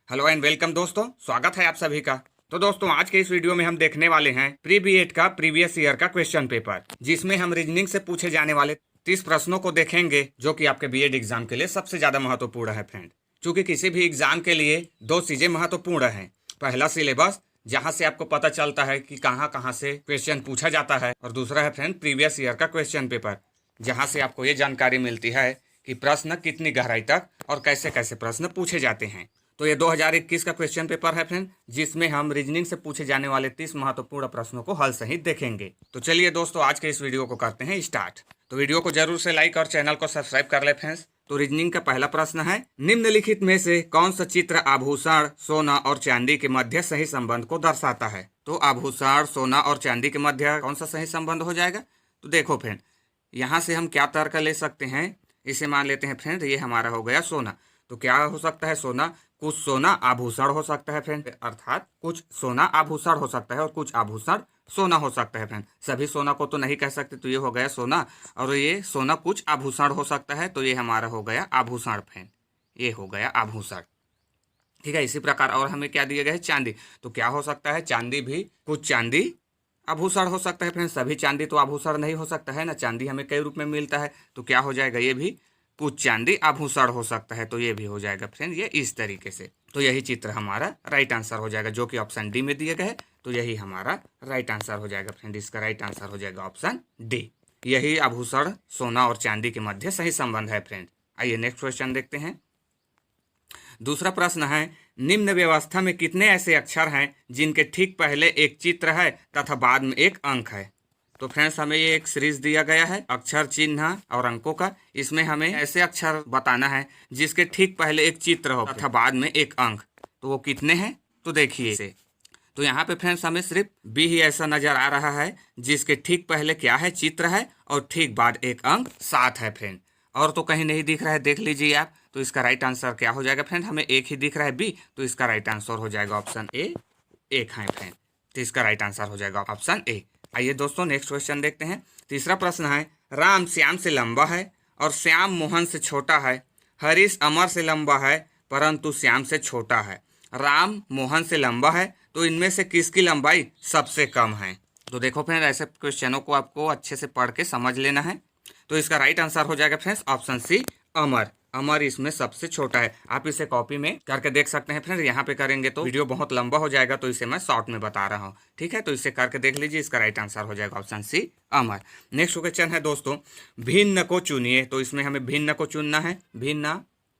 Hello and welcome दोस्तों, स्वागत है आप सभी का। तो दोस्तों आज के इस वीडियो में हम देखने वाले हैं प्री बी.एड का प्रीवियस ईयर का क्वेश्चन पेपर, जिसमें हम रीजनिंग से पूछे जाने वाले 30 प्रश्नों को देखेंगे, जो कि आपके बी.एड एग्जाम के लिए सबसे ज्यादा महत्वपूर्ण है फ्रेंड। क्योंकि किसी भी एग्जाम के लिए दो चीजें महत्वपूर्ण हैं। पहला सिलेबस, जहाँ से आपको पता चलता है कि कहाँ कहाँ से क्वेश्चन पूछा जाता है, और दूसरा है फ्रेंड प्रीवियस ईयर का क्वेश्चन पेपर, जहाँ से आपको ये जानकारी मिलती है कि प्रश्न कितनी गहराई तक और कैसे कैसे प्रश्न पूछे जाते हैं। तो ये 2021 का क्वेश्चन पेपर है फ्रेंड, जिसमें हम रीजनिंग से पूछे जाने वाले 30 महत्वपूर्ण प्रश्नों को हल सहित देखेंगे। तो चलिए दोस्तों आज के इस वीडियो को करते हैं स्टार्ट। तो वीडियो को जरूर से लाइक और चैनल को सब्सक्राइब कर ले फ्रेंड्स। तो रीजनिंग का पहला प्रश्न है, निम्नलिखित में से कौन सा चित्र आभूषण, सोना और चांदी के मध्य सही संबंध को दर्शाता है? तो आभूषण, सोना और चांदी के मध्य कौन सा सही संबंध हो जाएगा? तो देखो फ्रेंड, यहाँ से हम क्या तर्क ले सकते हैं, इसे मान लेते हैं फ्रेंड ये हमारा हो गया सोना। तो क्या हो सकता है सोना? कुछ सोना आभूषण हो सकता है फ्रेंड, अर्थात कुछ सोना आभूषण हो सकता है और कुछ आभूषण सोना हो सकता है फ्रेंड। सभी सोना को तो नहीं कह सकते, तो ये हो गया सोना, और ये सोना कुछ आभूषण हो सकता है, तो ये हमारा हो गया आभूषण फ्रेंड, ये हो गया आभूषण। ठीक है, इसी प्रकार और हमें क्या दिया गया है? चांदी। तो क्या हो सकता है? चांदी भी कुछ चांदी आभूषण हो सकता है फ्रेंड। सभी चांदी तो आभूषण नहीं हो सकता है ना, चांदी हमें कई रूप में मिलता है, तो क्या हो जाएगा? ये भी कुछ चांदी आभूषण हो सकता है, तो ये भी हो जाएगा फ्रेंड ये इस तरीके से। तो यही चित्र हमारा राइट आंसर हो जाएगा, जो कि ऑप्शन डी में दिया गया है। तो यही हमारा राइट आंसर हो जाएगा फ्रेंड, इसका राइट आंसर हो जाएगा ऑप्शन डी। यही आभूषण, सोना और चांदी के मध्य सही संबंध है फ्रेंड। आइए नेक्स्ट क्वेश्चन देखते हैं। दूसरा प्रश्न है, निम्न व्यवस्था में कितने ऐसे अक्षर हैं जिनके ठीक पहले एक चित्र है तथा बाद में एक अंक है? तो फ्रेंड्स हमें ये एक सीरीज दिया गया है अक्षर, चिन्ह और अंकों का। इसमें हमें ऐसे अक्षर बताना है जिसके ठीक पहले एक चित्र हो तथा बाद में एक अंक। तो वो कितने हैं? तो देखिए इसे, तो यहाँ पे फ्रेंड्स हमें सिर्फ बी ही ऐसा नजर आ रहा है जिसके ठीक पहले क्या है? चित्र है, और ठीक बाद एक अंक 7 है फ्रेंड। और तो कहीं नहीं दिख रहा है, देख लीजिए आप। तो इसका राइट आंसर क्या हो जाएगा फ्रेंड? हमें एक ही दिख रहा है बी, तो इसका राइट आंसर हो जाएगा ऑप्शन ए, एक है फ्रेंड। तो इसका राइट आंसर हो जाएगा ऑप्शन ए। आइए दोस्तों नेक्स्ट क्वेश्चन देखते हैं। तीसरा प्रश्न है, राम श्याम से लंबा है और श्याम मोहन से छोटा है। हरीश अमर से लंबा है परंतु श्याम से छोटा है। राम मोहन से लंबा है, तो इनमें से किसकी लंबाई सबसे कम है? तो देखो फ्रेंड, ऐसे क्वेश्चनों को आपको अच्छे से पढ़ के समझ लेना है। तो इसका राइट आंसर हो जाएगा फ्रेंड्स ऑप्शन सी, अमर। अमर इसमें सबसे छोटा है। आप इसे कॉपी में करके देख सकते हैं फ्रेंड। यहाँ पे करेंगे तो वीडियो बहुत लंबा हो जाएगा, तो इसे मैं शॉर्ट में बता रहा हूँ। ठीक है, तो इसे करके देख लीजिए, इसका राइट आंसर हो जाएगा ऑप्शन सी, अमर। नेक्स्ट क्वेश्चन है दोस्तों, भिन्न को चुनिए। तो इसमें हमें भिन्न को चुनना है। भिन्न,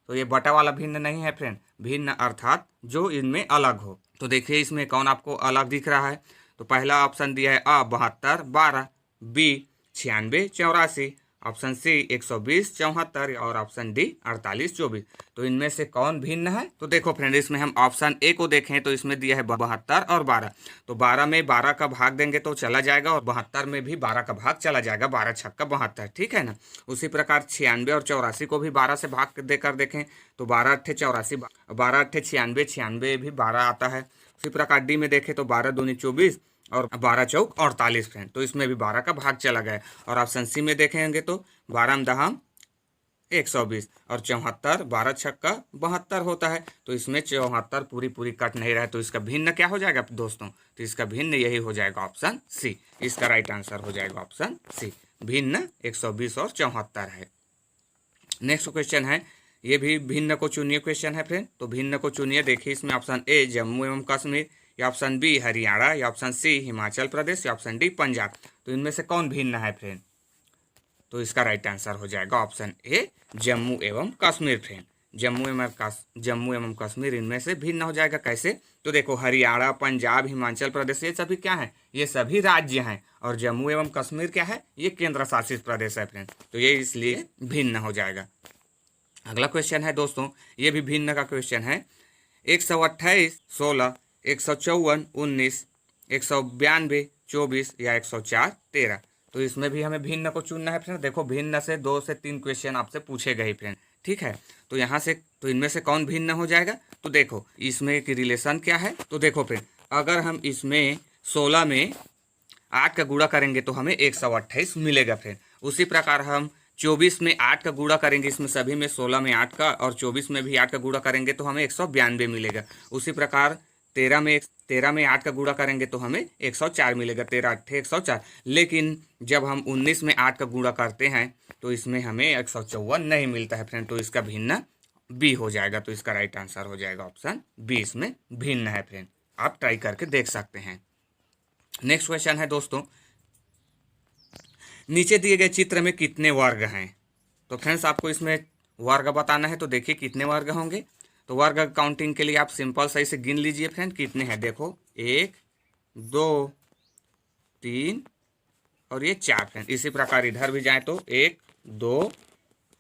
तो ये बटा वाला भिन्न नहीं है फ्रेंड, भिन्न अर्थात जो इनमें अलग हो। तो देखिए इसमें कौन आपको अलग दिख रहा है? तो पहला ऑप्शन दिया है अ 72 12, बी 96 84, ऑप्शन सी 120 74 और ऑप्शन डी 48 24। तो इनमें से कौन भिन्न है? तो देखो फ्रेंड, इसमें हम ऑप्शन ए को देखें तो इसमें दिया है 72 और 12। तो 12 में 12 का भाग देंगे तो चला जाएगा, और 72 में भी 12 का भाग चला जाएगा, 12 छक्का 72। ठीक है ना। उसी प्रकार 96 और 84 को भी 12 से भाग देकर देखें तो 12 अट्ठे 84, 12 अट्ठे 96, 96 भी 12 आता है। उसी प्रकार डी में देखें तो 12 दूनी 24 और 12 चौक 48 फ्रेंड। तो इसमें भी 12 का भाग चला गया। और ऑप्शन सी में देखेंगे तो 12 दहम 120 और 74, 12 छक्का 72 होता है। तो इसमें 74 पूरी पूरी कट नहीं रहा, तो इसका भिन्न क्या हो जाएगा दोस्तों? तो इसका भिन्न यही हो जाएगा ऑप्शन सी। इसका राइट आंसर हो जाएगा ऑप्शन सी, भिन्न 120 और 74 है। नेक्स्ट क्वेश्चन है, ये भी भिन्न को चुनिए क्वेश्चन है फ्रेंड। तो भिन्न को चुनिए, देखिए इसमें ऑप्शन ए जम्मू एवं कश्मीर, या ऑप्शन बी हरियाणा, या ऑप्शन सी हिमाचल प्रदेश, या ऑप्शन डी पंजाब। तो इनमें से कौन भिन्न है फ्रेंड? तो इसका राइट आंसर हो जाएगा ऑप्शन ए जम्मू एवं कश्मीर फ्रेंड। जम्मू एवं कश्मीर इनमें से भिन्न हो जाएगा। कैसे? तो देखो हरियाणा, पंजाब, हिमाचल प्रदेश ये सभी क्या है? ये सभी राज्य हैं, और जम्मू एवं कश्मीर क्या है? ये केंद्र शासित प्रदेश है फ्रेंड। तो ये इसलिए भिन्न हो जाएगा। अगला क्वेश्चन है दोस्तों, ये भी भिन्न का क्वेश्चन है। 128 16, 154 19, 192 24 या 104 13। तो इसमें भी हमें भिन्न को चुनना है फ्रेंड। देखो भिन्न से 2 से 3 क्वेश्चन आपसे पूछे गए फ्रेंड। ठीक है, तो यहाँ से तो इनमें से कौन भिन्न हो जाएगा? तो देखो इसमें की रिलेशन क्या है? तो देखो फ्रेंड, अगर हम इसमें 16 में 8 का गुणा करेंगे तो हमें 128 मिलेगा फ्रेंड। उसी प्रकार हम 24 में 8 का गुणा करेंगे, इसमें सभी में 16 में 8 का और 24 में भी 8 का गुणा करेंगे तो हमें 192 मिलेगा। उसी प्रकार 13 में 8 का गुणा करेंगे तो हमें 104 मिलेगा, 13 8 104। लेकिन जब हम 19 में 8 का गुणा करते हैं तो इसमें हमें 154 नहीं मिलता है फ्रेंड, तो इसका भिन्न बी हो जाएगा। तो इसका राइट आंसर हो जाएगा ऑप्शन बी, इसमें भिन्न है फ्रेंड। आप ट्राई करके देख सकते हैं। नेक्स्ट क्वेश्चन है दोस्तों, नीचे दिए गए चित्र में कितने वर्ग हैं? तो फ्रेंड्स आपको इसमें वर्ग बताना है। तो देखिए कितने वर्ग होंगे। तो वर्ग काउंटिंग के लिए आप सिंपल सही से गिन लीजिए फ्रेंड, कितने हैं। देखो 1 2 3 और ये 4 फ्रेंड। इसी प्रकार इधर भी जाए तो 1 2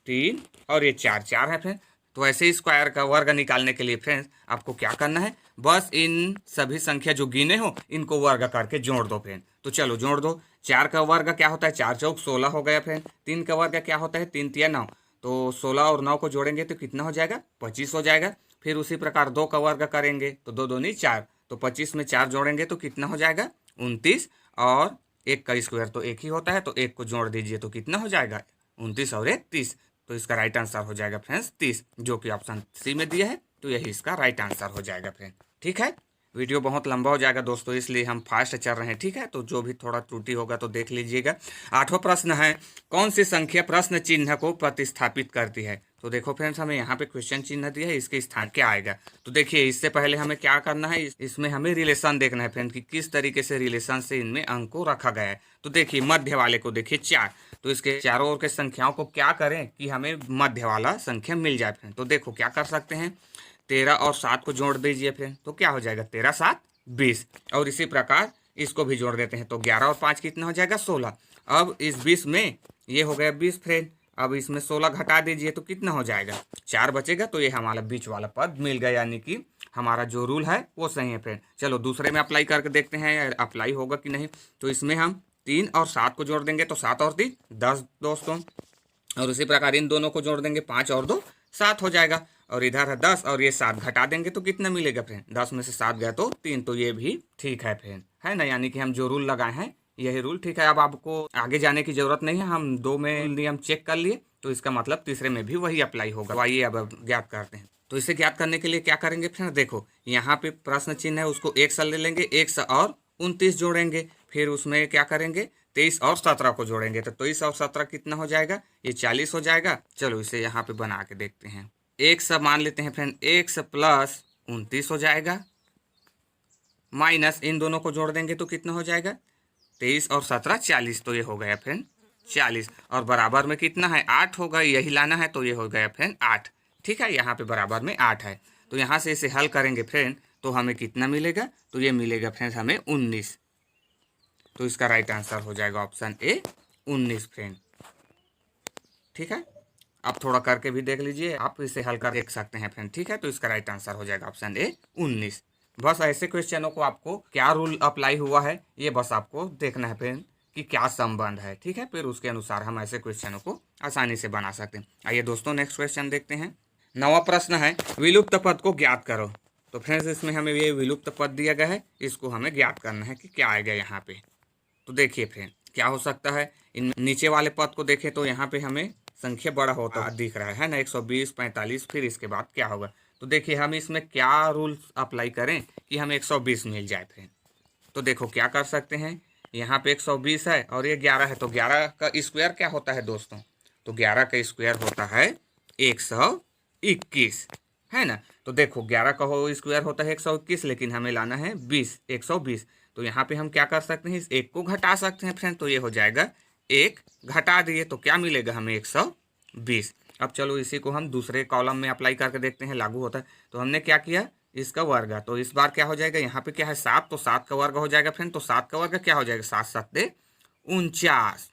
3 और ये 4 है फ्रेंड। तो ऐसे ही स्क्वायर का वर्ग निकालने के लिए फ्रेंड्स आपको क्या करना है, बस इन सभी संख्या जो गिने हो इनको वर्ग करके जोड़ दो फ्रेंड। तो चलो जोड़ दो। 4 का वर्ग क्या होता है, 4 चौक 16 हो गया फ्रेंड। 3 का वर्ग क्या होता है, 3 तिया 9। तो 16 और 9 को जोड़ेंगे तो कितना हो जाएगा, 25 हो जाएगा। फिर उसी प्रकार 2 का वर्ग करेंगे तो 2 दूनी 4, तो 25 में 4 जोड़ेंगे तो कितना हो जाएगा, 29। और 1 का स्क्वायर तो 1 ही होता है, तो 1 को जोड़ दीजिए तो कितना हो जाएगा, 29 और 1 30। तो इसका राइट आंसर हो जाएगा फ्रेंड्स 30, जो कि ऑप्शन सी में दिया है। तो यही इसका राइट आंसर हो जाएगा फ्रेंड। ठीक है, वीडियो बहुत लंबा हो जाएगा दोस्तों, इसलिए हम फास्ट चल रहे हैं। ठीक है, तो जो भी थोड़ा त्रुटि होगा तो देख लीजिएगा। 8वां प्रश्न है, कौन सी संख्या प्रश्न चिन्ह को प्रतिस्थापित करती है? तो देखो फ्रेंड्स, हमें यहाँ पे क्वेश्चन चिन्ह दिया है, इसके स्थान क्या आएगा। तो देखिए इससे पहले हमें क्या करना है, इसमें हमें रिलेशन देखना है फ्रेंड कि किस तरीके से रिलेशन से इनमें अंक को रखा गया है। तो देखिए मध्य वाले को देखिए 4, तो इसके चारों ओर के संख्याओं को क्या करें कि हमें मध्य वाला संख्या मिल जाए फ्रेंड। तो देखो क्या कर सकते हैं, 13 और 7 को जोड़ दीजिए फ्रेंड, तो क्या हो जाएगा, 13 7 20। और इसी प्रकार इसको भी जोड़ देते हैं तो 11 और 5 कितना हो जाएगा, 16। अब इस 20 में ये हो गया 20 फ्रेंड। अब इसमें 16 घटा दीजिए तो कितना हो जाएगा, 4 बचेगा। तो ये हमारा बीच वाला पद मिल गया, यानी कि हमारा जो रूल है वो सही है फ्रेंड। चलो दूसरे में अप्लाई करके देखते हैं अप्लाई होगा कि नहीं। तो इसमें हम 3 और 7 को जोड़ देंगे तो 7 और 3 10 दोस्तों। और उसी प्रकार इन दोनों को जोड़ देंगे, 5 और 2 7 हो जाएगा। और इधर है 10 और ये 7 घटा देंगे तो कितना मिलेगा फ्रेंड, 10 में से 7 गया तो 3। तो ये भी ठीक है फ्रेंड, है ना। यानी कि हम जो रूल लगाए हैं यही रूल ठीक है। अब आपको आगे जाने की जरूरत नहीं है, हम 2 में नियम चेक कर लिए, तो इसका मतलब तीसरे में भी वही अप्लाई होगा। तो आइए अब ज्ञात करते हैं। तो इसे ज्ञात करने के लिए क्या करेंगे फ्रेंड, देखो यहाँ पे प्रश्न चिन्ह है, उसको 1 से ले लेंगे, 1 से और 29 जोड़ेंगे। फिर उसमें क्या करेंगे, 23 और 17 को जोड़ेंगे तो 23 और 17 कितना हो जाएगा, ये 40 हो जाएगा। चलो इसे यहाँ पे बना के देखते हैं। 1 से मान लेते हैं फ्रेंड, 1 से प्लस 29 हो जाएगा, माइनस इन दोनों को जोड़ देंगे तो कितना हो जाएगा, 23 और 17 40। तो ये हो गया फ्रेंड 40। और बराबर में कितना है, 8 होगा, यही लाना है। तो ये हो गया फ्रेंड 8। ठीक है, यहाँ पे बराबर में 8 है। तो यहाँ से इसे हल करेंगे फ्रेंड तो हमें कितना मिलेगा, तो ये मिलेगा फ्रेंड हमें 19। तो इसका राइट आंसर हो जाएगा ऑप्शन ए 19 फ्रेंड। ठीक है, आप थोड़ा करके भी देख लीजिए, आप इसे हल कर देख सकते हैं फ्रेंड। ठीक है, तो इसका राइट आंसर हो जाएगा ऑप्शन ए 19। बस ऐसे क्वेश्चनों को आपको क्या रूल अप्लाई हुआ है ये बस आपको देखना है फ्रेंड कि क्या संबंध है। ठीक है, फिर उसके अनुसार हम ऐसे क्वेश्चनों को आसानी से बना सकते हैं। आइए दोस्तों नेक्स्ट क्वेश्चन देखते हैं। 9वां प्रश्न है, विलुप्त पद को ज्ञात करो। तो फ्रेंड्स इसमें हमें ये विलुप्त पद दिया गया है, इसको हमें ज्ञात करना है कि क्या आएगा यहाँ पे। तो देखिए फ्रेंड क्या हो सकता है, इन नीचे वाले पद को देखें तो यहाँ पे हमें संख्या बड़ा होता दिख रहा है ना, 120 45। फिर इसके बाद क्या होगा, तो देखिए हम इसमें क्या रूल अप्लाई करें कि हमें 120 मिल जाए फ्रेंड। तो देखो क्या कर सकते हैं, यहाँ पे 120 है और ये 11 है, तो 11 का स्क्वायर क्या होता है दोस्तों, तो 11 का स्क्वायर होता है 121, है ना। तो देखो 11 का स्क्वायर होता है 121, लेकिन हमें लाना है 20 120। तो यहाँ पे हम क्या कर सकते हैं, इस 1 को घटा सकते हैं फ्रेंड। तो ये हो जाएगा 1 घटा दिए तो क्या मिलेगा हमें 120। अब चलो इसी को हम दूसरे कॉलम में अप्लाई करके देखते हैं लागू होता है। तो हमने क्या किया, इसका वर्ग, तो इस बार क्या हो जाएगा, यहाँ पे क्या है 7, तो 7 का वर्ग हो जाएगा फ्रेंड। तो 7 का वर्ग क्या हो जाएगा, 7 7 49,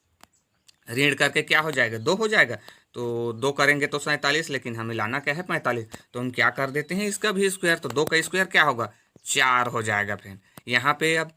ऋण करके क्या हो जाएगा 2 हो जाएगा। तो 2 करेंगे तो 47, लेकिन हमें लाना क्या है 45। तो हम क्या कर देते हैं, इसका भी स्क्वायर, तो 2 का स्क्वायर क्या होगा 4 हो जाएगा फ्रेंड। यहाँ पे अब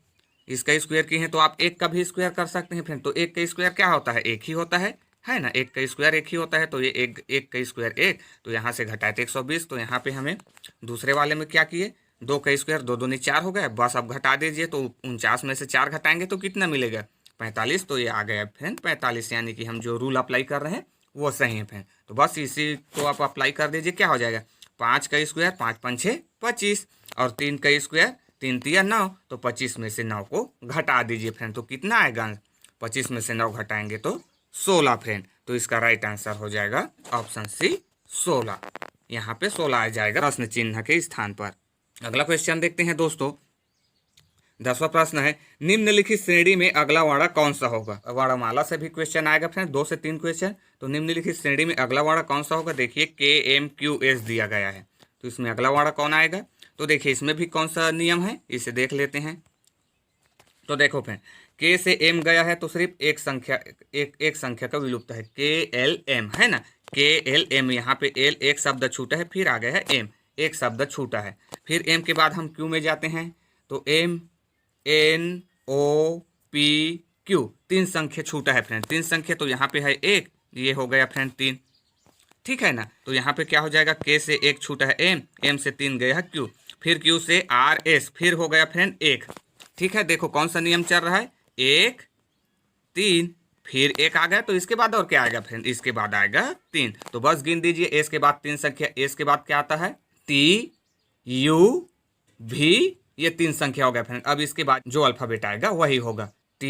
इसका स्क्वायर की है तो आप 1 का भी स्क्वायर कर सकते हैं फ्रेंड। तो 1 का स्क्वायर क्या होता है, 1 ही होता है ना, 1 का स्क्वायर 1 ही होता है। तो ये 1 का स्क्वायर 1, तो यहाँ से घटाए थे 120। तो यहाँ पे हमें दूसरे वाले में क्या किए, 2 का स्क्वायर 2 दूनी 4 हो गया, बस अब घटा दीजिए। तो 49 में से 4 घटाएंगे तो कितना मिलेगा 45। तो ये आ गया फ्रेंड 45, यानी कि हम जो रूल अप्लाई कर रहे हैं वो सही है फ्रेंड। तो बस इसी को आप अप्लाई कर दीजिए, क्या हो जाएगा 5 का स्क्वायर 5 5 6 25 और 3 का स्क्वायर 3 3 9, तो 25 में से 9 को घटा दीजिए फ्रेंड। तो कितना आएगा 25 में से 9 घटाएंगे तो 16 फ्रेंड। तो इसका राइट आंसर हो जाएगा ऑप्शन सी 16। यहाँ पे 16 आ जाएगा प्रश्न चिन्ह के स्थान पर। अगला क्वेश्चन देखते हैं दोस्तों। 10वां प्रश्न है, निम्नलिखित श्रेणी में अगला वर्णक कौन सा होगा। वर्णमाला से भी क्वेश्चन आएगा फ्रेंड, 2 से 3 क्वेश्चन। तो निम्नलिखित श्रेणी में अगला वर्णक कौन सा होगा, देखिए KMQS दिया गया है, तो इसमें अगला वर्णक कौन आएगा। तो देखिए इसमें भी कौन सा नियम है, इसे देख लेते हैं। तो देखो फ्रेंड, K से M गया है तो सिर्फ एक संख्या का विलुप्त है, KLM है ना, KLM। यहाँ पे L एक शब्द छूटा है, फिर आ गया है M एक शब्द छूटा है, फिर M के बाद हम Q में जाते हैं तो M N O P Q 3 संख्या छूटा है फ्रेंड, 3 संख्या। तो यहाँ पे है 1, ये हो गया फ्रेंड 3, ठीक है ना। तो यहाँ पे क्या हो जाएगा, K से 1 छूटा है M, M से 3 गया है Q, फिर Q से R S, फिर हो गया फ्रेंड 1, ठीक है। देखो कौन सा नियम चल रहा है, 1 3 फिर 1 आ गया, तो इसके बाद और क्या आएगा फ्रेंड, इसके बाद आएगा 3। तो बस गिन दीजिए, एस के बाद 3 संख्या, एस के बाद क्या आता है T U V, ये 3 संख्या हो गया फ्रेंड। अब इसके बाद जो अल्फाबेट आएगा वही होगा T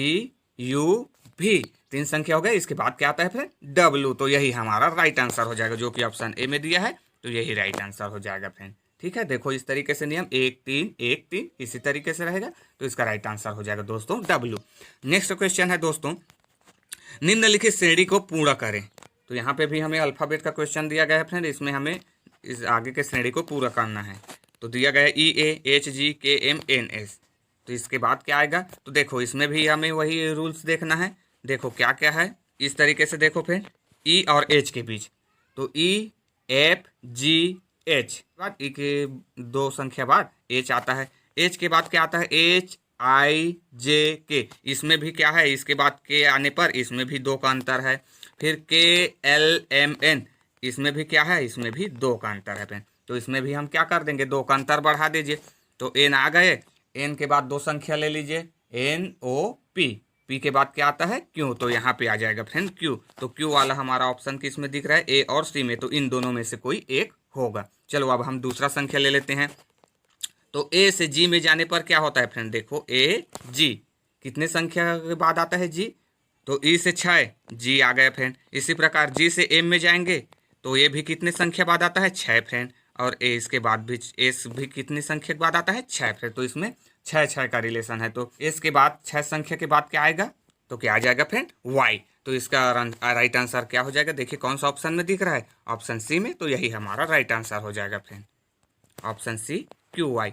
U V, 3 संख्या हो गया। इसके बाद क्या आता है फ्रेंड W, तो यही हमारा राइट आंसर हो जाएगा, जो कि ऑप्शन ए में दिया है, तो यही राइट आंसर हो जाएगा फ्रेंड, ठीक है। देखो इस तरीके से नियम 1 3 1 3 इसी तरीके से रहेगा, तो इसका राइट आंसर हो जाएगा दोस्तों W। नेक्स्ट क्वेश्चन है दोस्तों, निम्नलिखित श्रेणी को पूरा करें। तो यहाँ पे भी हमें अल्फाबेट का क्वेश्चन दिया गया है फ्रेंड, इसमें हमें इस आगे के श्रेणी को पूरा करना है। तो दिया गया है EAHGKMNS, तो इसके बाद क्या आएगा। तो देखो इसमें भी हमें वही रूल्स देखना है, देखो क्या क्या है इस तरीके से। देखो फ्रेंड E और H के बीच, तो EFGH बाद E के 2 संख्या बाद H आता है, H के बाद क्या आता है HIJK, इसमें भी क्या है, इसके बाद K आने पर इसमें भी 2 का अंतर है। फिर KLMN, इसमें भी क्या है, इसमें भी 2 का अंतर है फ्रेंड। तो इसमें भी हम क्या कर देंगे, 2 का अंतर बढ़ा दीजिए, तो N आ गए, N के बाद 2 संख्या ले लीजिए NOP, P के बाद क्या आता है Q, तो यहाँ पे आ जाएगा फ्रेंड Q। तो Q वाला हमारा ऑप्शन किस में दिख रहा है, A और C में, तो इन दोनों में से कोई एक होगा। चलो अब हम दूसरा संख्या ले लेते हैं। तो A से G में जाने पर क्या होता है फ्रेंड, देखो AG कितने संख्या के बाद आता है G, तो E से 6 G आ गया फ्रेंड। इसी प्रकार G से M में जाएंगे तो ये भी कितने संख्या बाद आता है 6 फ्रेंड, और A इसके बाद भी S भी कितनी संख्या के बाद आता है 6 फ्रेंड। तो इसमें 6 6 का रिलेशन है, तो S के बाद 6 संख्या के बाद क्या आएगा, तो क्या आ जाएगा फ्रेंड Y। तो इसका राइट आंसर क्या हो जाएगा, देखिए कौन सा ऑप्शन में दिख रहा है, ऑप्शन सी में, तो यही हमारा राइट आंसर हो जाएगा friend, option C QY।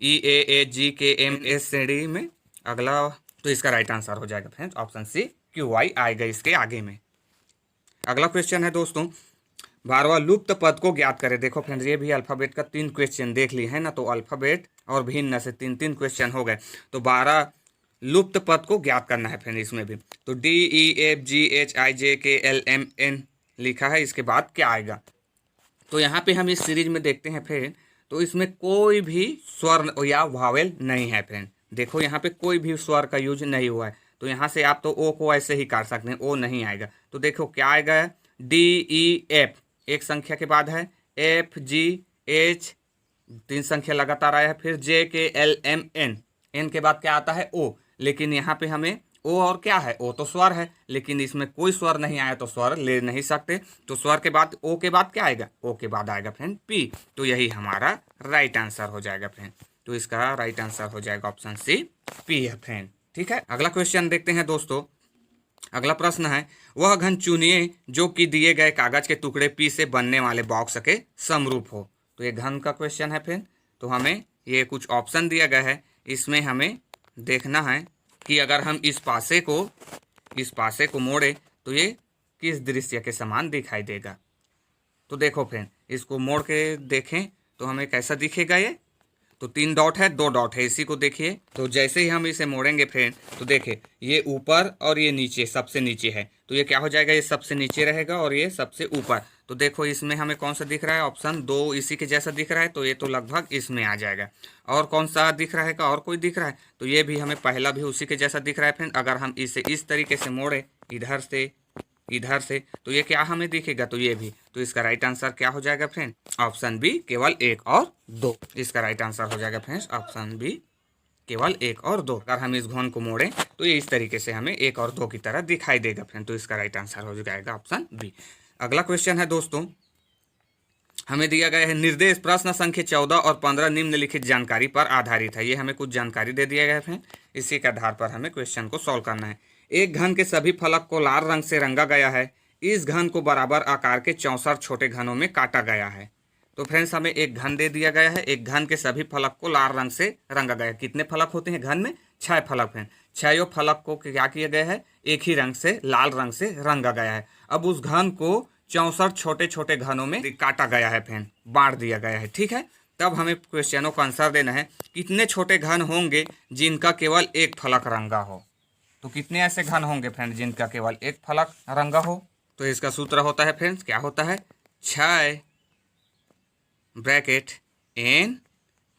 EAHGKMS श्रेणी में अगला, तो इसका राइट आंसर हो जाएगा फ्रेंड ऑप्शन सी QY आएगा इसके आगे में। अगला क्वेश्चन है दोस्तों, 12वां लुप्त पद को ज्ञात करें। देखो फ्रेंड्स ये भी अल्फाबेट का 3 क्वेश्चन देख लिए है ना, तो अल्फाबेट और भिन्न से 3 क्वेश्चन हो गए। तो 12 लुप्त पद को ज्ञात करना है फ्रेंड इसमें भी। तो DEFGHIJKLMN लिखा है, इसके बाद क्या आएगा। तो यहाँ पे हम इस सीरीज में देखते हैं फ्रेंड, तो इसमें कोई भी स्वर या वावेल नहीं है फ्रेंड। देखो यहाँ पे कोई भी स्वर का यूज नहीं हुआ है, तो यहाँ से आप तो ओ को ऐसे ही काट सकते हैं, ओ नहीं आएगा। तो देखो क्या आएगा, DEF एक संख्या के बाद है, FGH 3 संख्या लगातार आया है, फिर JKLMN, N के बाद क्या आता है O, लेकिन यहाँ पे हमें ओ और क्या है, ओ तो स्वर है, लेकिन इसमें कोई स्वर नहीं आया तो स्वर ले नहीं सकते। तो स्वर के बाद ओ के बाद क्या आएगा, ओ के बाद आएगा फ्रेंड P, तो यही हमारा राइट आंसर हो जाएगा फ्रेंड। तो इसका राइट आंसर हो जाएगा ऑप्शन सी P है फ्रेंड, ठीक है। अगला क्वेश्चन देखते हैं दोस्तों। अगला प्रश्न है, वह घन चुनिए जो कि दिए गए कागज के टुकड़े P से बनने वाले बॉक्स के समरूप हो। तो ये घन का क्वेश्चन है फ्रेंड, तो हमें ये कुछ ऑप्शन दिया गया है, इसमें हमें देखना है कि अगर हम इस पासे को मोड़े तो ये किस दृश्य के समान दिखाई देगा। तो देखो फ्रेंड इसको मोड़ के देखें तो हमें कैसा दिखेगा ये, तो 3 डॉट है 2 डॉट है, इसी को देखिए। तो जैसे ही हम इसे मोड़ेंगे फ्रेंड तो देखिए ये ऊपर और ये नीचे, सबसे नीचे है, तो ये क्या हो जाएगा, ये सबसे नीचे रहेगा और ये सबसे ऊपर। तो देखो इसमें हमें कौन सा दिख रहा है, ऑप्शन 2 इसी के जैसा दिख रहा है, तो ये तो लगभग इसमें आ जाएगा। और कौन सा दिख रहा है का, और कोई दिख रहा है, तो ये भी हमें पहला भी उसी के जैसा दिख रहा है फ्रेंड। अगर हम इसे इस तरीके से मोड़े, इधर से इधर से, तो ये क्या हमें दिखेगा, तो ये भी। तो इसका राइट आंसर क्या हो जाएगा फ्रेंड, ऑप्शन बी केवल 1 और 2। इसका राइट आंसर हो जाएगा फ्रेंड्स ऑप्शन बी केवल 1 और 2। अगर हम इस घन को मोड़ें तो ये इस तरीके से हमें 1 और 2 की तरह दिखाई देगा फ्रेंड। तो इसका राइट आंसर हो जाएगा ऑप्शन बी। अगला क्वेश्चन है दोस्तों, हमें दिया गया है निर्देश प्रश्न संख्या 14 और 15 निम्नलिखित जानकारी पर आधारित है। ये हमें कुछ जानकारी दे दिया गया है, इसी के आधार पर हमें क्वेश्चन को सॉल्व करना है। एक घन के सभी फलक को लाल रंग से रंगा गया है। इस घन को बराबर आकार के 64 छोटे घनों में काटा गया है। तो फ्रेंड्स हमें एक घन दे दिया गया है, एक घन के सभी फलक को लाल रंग से रंगा गया है। कितने फलक होते हैं घन में, 6 फलक हैं। 6 फलक को क्या किया गया है, एक ही रंग से लाल रंग से रंगा गया है। अब उस घन को 64 छोटे छोटे घनों में काटा गया है फ्रेंड, बांट दिया गया है। ठीक है, तब हमें क्वेश्चनों का आंसर देना है, कितने छोटे घन होंगे जिनका केवल एक फलक रंगा हो। तो कितने ऐसे घन होंगे फ्रेंड जिनका केवल एक फलक रंगा हो। तो इसका सूत्र होता है फ्रेंड्स, क्या होता है, 6 ब्रैकेट n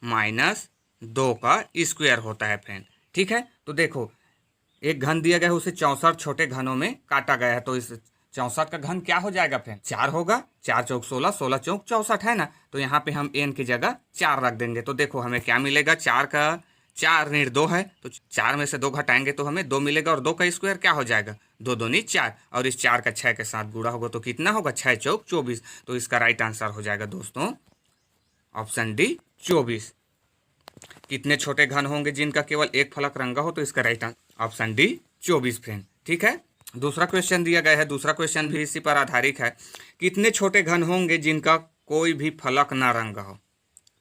माइनस 2 का स्क्वायर होता है फ्रेंड। ठीक है, तो देखो एक घन दिया गया है, उसे 64 छोटे घनों में काटा गया है। तो इस 64 का घन क्या हो जाएगा फ्रेंड, 4 होगा। 4 चौक 16, 16 चौक 64 है ना। तो यहाँ पे हम n की जगह 4 रख देंगे। तो देखो हमें क्या मिलेगा, 4 का 4 ऋण 2 है, तो 4 में से 2 घटाएंगे तो हमें 2 मिलेगा। और 2 का स्क्वायर क्या हो जाएगा, 2 दूनी 4, और इस 4 का 6 के साथ गुणा होगा तो कितना होगा, 6 चौक 24। तो इसका राइट आंसर हो जाएगा दोस्तों ऑप्शन डी 24। कितने छोटे घन होंगे जिनका केवल एक फलक रंगा हो, तो इसका right answer option D 24 friend. ठीक है, दूसरा क्वेश्चन दिया गया है, दूसरा क्वेश्चन भी इसी पर आधारित है। कितने छोटे घन होंगे जिनका कोई भी फलक ना रंगा हो।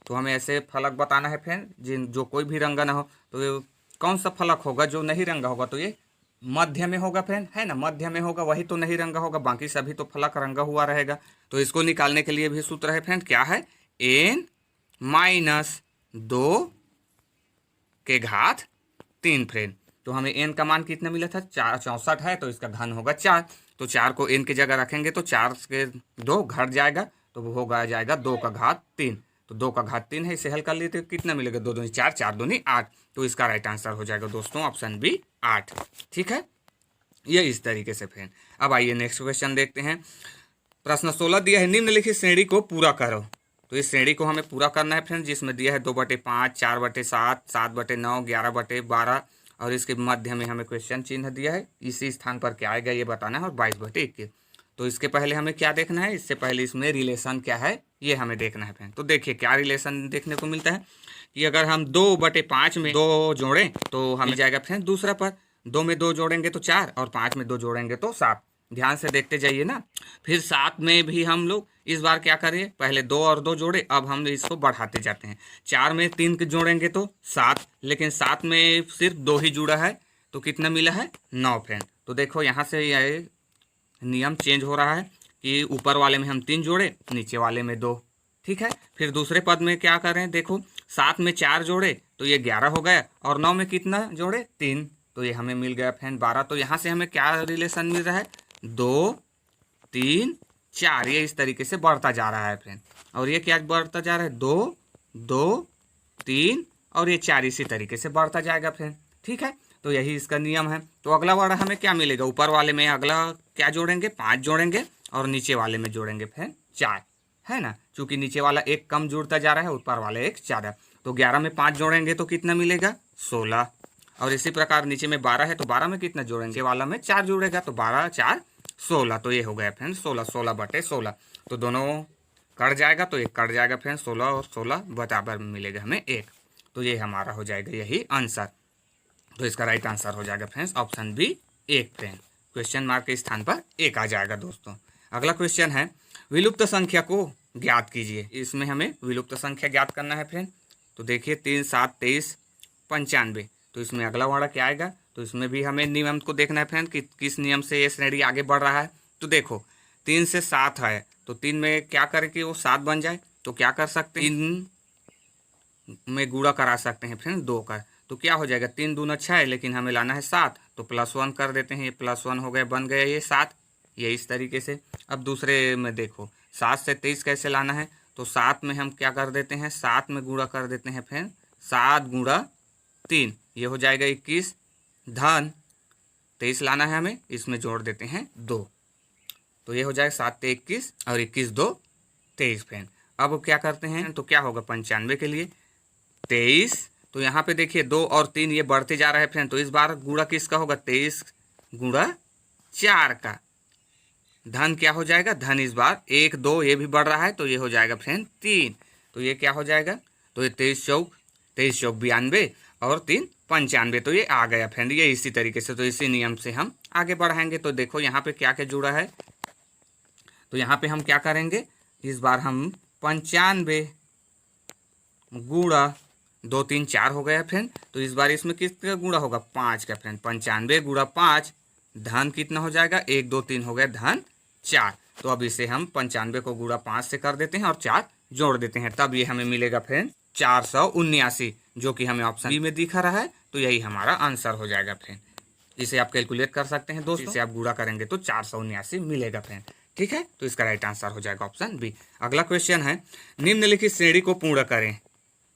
तो हमें ऐसे फलक बताना है फ्रेंड जो कोई भी रंगा ना हो। तो कौन सा फलक होगा जो नहीं रंगा होगा, तो ये मध्य में होगा फ्रेंड, है ना, मध्य में होगा, वही तो नहीं रंगा होगा, बाकी सभी तो फलक रंगा हुआ रहेगा। तो इसको निकालने के लिए भी सूत्र है फ्रेंड, क्या है, n माइनस 2 के घात 3 फ्रेंड। तो हमें n का मान कितना मिला था, 64 है, तो इसका घन होगा 4। तो 4 को n की जगह रखेंगे तो 4 के 2 घट जाएगा, तो वो होगा जाएगा 2 का घात 3। तो 2 का घात 3 है, इसे हल कर लिए तो कितना मिलेगा, 2 दूनी 4, 4 दूनी 8। तो इसका राइट आंसर हो जाएगा दोस्तों ऑप्शन बी 8। ठीक है, ये इस तरीके से फ्रेंड। अब आइए नेक्स्ट क्वेश्चन देखते हैं। प्रश्न 16 दिया है, निम्नलिखित श्रेणी को पूरा करो। तो इस श्रेणी को हमें पूरा करना है फ्रेंड, जिसमें दिया है 2/5, 4/7, 7/9, 11/12, और इसके मध्य में हमें क्वेश्चन चिन्ह दिया है, इसी स्थान पर क्या आएगा ये बताना है, और 22/21। तो इसके पहले हमें क्या देखना है, इससे पहले इसमें रिलेशन क्या है ये हमें देखना है फ्रेंड। तो देखिए क्या रिलेशन देखने को मिलता है कि अगर हम 2/5 में 2 जोड़ें तो हमें जाएगा फ्रेंड दूसरा पर, 2 में 2 जोड़ेंगे तो 4, और 5 में 2 जोड़ेंगे तो 7। ध्यान से देखते जाइए ना। फिर 7 में भी हम लोग इस बार क्या करें, पहले 2 और 2 जोड़े, अब हम इसको बढ़ाते जाते हैं। 4 में 3 जोड़ेंगे तो 7, लेकिन 7 में सिर्फ 2 ही जुड़ा है, तो कितना मिला है, 9 फ्रेंड। तो देखो यहाँ से ये नियम चेंज हो रहा है कि ऊपर वाले में हम 3 जोड़े, नीचे वाले में 2। ठीक है, फिर दूसरे पद में क्या करें, देखो 7 में 4 जोड़े तो ये 11 हो गया, और 9 में कितना जोड़े, 3, तो ये हमें मिल गया फ्रेंड 12। तो यहाँ से हमें क्या रिलेशन मिल रहा है, 2 3 4, ये इस तरीके से बढ़ता जा रहा है फ्रेंड। और ये क्या बढ़ता जा रहा है, 2 2 3 और ये 4 इसी तरीके से बढ़ता जाएगा फ्रेंड। ठीक है, तो यही इसका नियम है। तो अगला वाला हमें क्या मिलेगा, ऊपर वाले में अगला क्या जोड़ेंगे, 5 जोड़ेंगे, और नीचे वाले में जोड़ेंगे फ्रेंड 4, है ना। चूंकि नीचे वाला एक कम जुड़ता जा रहा है, ऊपर वाला एक ज़्यादा। तो 11 में 5 जोड़ेंगे तो कितना मिलेगा, 16। और इसी प्रकार नीचे में 12 है, तो 12 में कितना जोड़ेंगे, वाला में 4 जुड़ेगा, तो 12 4 16। तो ये हो गया फ्रेंड 16, 16/16। तो दोनों कट जाएगा, तो एक कट जाएगा फ्रेंड, 16 और 16 बराबर मिलेगा हमें 1। तो ये हमारा हो जाएगा यही आंसर। तो इसका राइट आंसर हो जाएगा friends option B 1 friend. Question mark के स्थान पर 1 आ जाएगा दोस्तों। अगला क्वेश्चन है, विलुप्त संख्या को ज्ञात कीजिए। इसमें हमें विलुप्त संख्या ज्ञात करना है फ्रेंड। तो देखिए 3 7 23 95। तो इसमें अगला वाला क्या आएगा, तो इसमें भी हमें नियम को देखना है फ्रेंड कि किस नियम से ये श्रेणी आगे बढ़ रहा है। तो देखो 3 से 7 है, तो 3 में क्या करें कि वो 7 बन जाए, तो क्या कर सकते हैं, 3 में गुणा करा सकते हैं फ्रेंड 2 का। तो क्या हो जाएगा, 3 दूना 6 है, लेकिन हमें लाना है 7, तो +1 कर देते हैं। ये +1 हो गया, बन गया ये 7, ये इस तरीके से। अब दूसरे में देखो 7 से 23 कैसे लाना है, तो 7 में हम क्या कर देते हैं, 7 में गुणा कर देते हैं फ्रेंड, 7 गुणा 3, ये हो जाएगा 21, धन 23 लाना है हमें, इसमें जोड़ देते हैं 2। तो ये हो जाएगा 7 × 21 और 21 × 2 23 फ्रेंड। अब क्या करते हैं तो क्या होगा 95 के लिए 23। तो यहाँ पे देखिए 2 और 3 ये बढ़ते जा रहा है फ्रेंड, तो इस बार गुणा किसका होगा 23 × 4 का। धन क्या हो जाएगा, धन इस बार 1 2 ये भी बढ़ रहा है तो ये हो जाएगा फ्रेंड 3। तो ये क्या हो जाएगा, तो ये 23 चौक 92 और 3 95। तो ये आ गया फ्रेंड, ये इसी तरीके से, तो इसी नियम से हम आगे बढ़ाएंगे। तो देखो यहाँ पे क्या क्या जुड़ा है, तो यहाँ पे हम क्या करेंगे, इस बार हम 95 गुणा 2 3 4 हो गया फ्रेंड। तो इस बार इसमें किसका गुणा होगा 5 का फ्रेंड, 95 गुणा 5 धन कितना हो जाएगा 1 2 3 हो गया धन 4। तो अब इसे हम 95 को गुणा 5 से कर देते हैं और 4 जोड़ देते हैं, तब ये हमें मिलेगा फ्रेंड 479, जो कि हमें ऑप्शन बी में दिखा रहा है। तो यही हमारा आंसर हो जाएगा फ्रेंड। इसे आप कैलकुलेट कर सकते हैं दोस्तों, इसे आप गुणा करेंगे तो 479 मिलेगा फ्रेंड। ठीक है, तो इसका राइट आंसर हो जाएगा ऑप्शन बी। अगला क्वेश्चन है, निम्नलिखित श्रेणी को पूर्ण करें।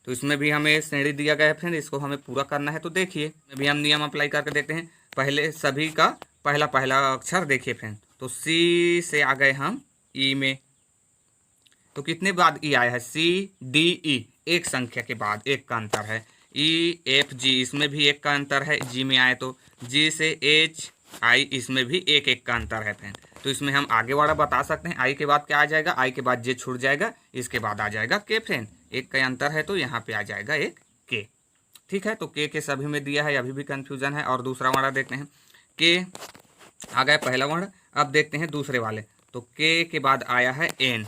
तो इसमें भी हमें श्रेणी दिया गया है फ्रेंड, इसको हमें पूरा करना है। तो देखिए भी हम नियम अप्लाई करके देखते हैं। पहले सभी का पहला पहला अक्षर देखिए फ्रेंड, तो सी से आ गए हम ई में, तो कितने बाद ई आया है सी डी ई, एक संख्या के बाद एक का अंतर है। ई एफ जी इसमें भी एक का अंतर है, जी में आए तो जी से एच आई इसमें भी एक एक का अंतर है फ्रेंड। तो इसमें हम आगे वाला बता सकते हैं, आई के बाद क्या आ जाएगा, आई के बाद जे छूट जाएगा, इसके बाद आ जाएगा के फ्रेंड, एक का अंतर है तो यहाँ पे आ जाएगा एक के। ठीक है, तो के सभी में दिया है, अभी भी कंफ्यूजन है। और दूसरा वाला देखते हैं, के आ गया पहला वर्ण। अब देखते हैं दूसरे वाले, तो के बाद आया है एन,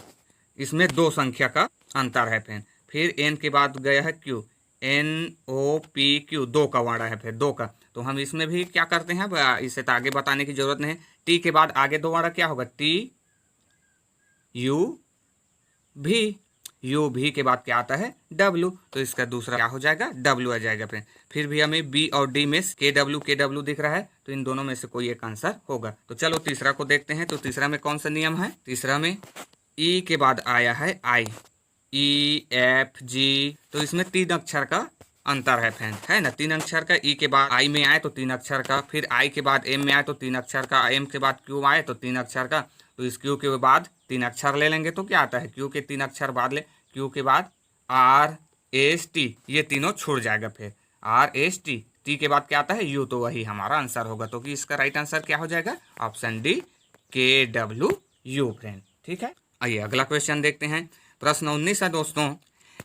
इसमें 2 संख्या का अंतर है फ्रेंड। फिर एन के बाद गया है Q, N O P Q 2 का वर्ण है फिर 2 का। तो हम इसमें भी क्या करते हैं, इसे तो आगे बताने की जरूरत नहीं है। टी के बाद आगे 2 वर्ण क्या होगा, टी यू भी, यू भी के बाद क्या आता है डब्ल्यू, तो इसका दूसरा क्या हो जाएगा डब्ल्यू आ जाएगा फ्रेंड। फिर भी हमें बी और डी में के डब्ल्यू दिख रहा है, तो इन दोनों में से कोई एक आंसर होगा। तो चलो तीसरा को देखते हैं। तो तीसरा में कौन सा नियम है, तीसरा में ई के बाद आया है आई, ई एफ जी, तो इसमें 3 अक्षर का अंतर है फ्रेंड, है ना। 3 अक्षर का, ई के बाद आई में आए तो 3 अक्षर का, फिर आई के बाद एम में आए तो 3 अक्षर का, एम के बाद क्यू आए तो 3 अक्षर का। तो इस क्यू के बाद 3 अक्षर ले लेंगे तो क्या आता है, क्यू के 3 अक्षर बाद ले, क्यू के बाद आर एस टी, ये तीनों छूट जाएगा। फिर आर एस टी, टी के बाद क्या आता है यू, तो वही हमारा आंसर होगा। तो कि इसका राइट आंसर क्या हो जाएगा, ऑप्शन डी के डब्ल्यू यू फ्रेंड। ठीक है, आइए अगला क्वेश्चन देखते हैं। प्रश्न 19 है दोस्तों,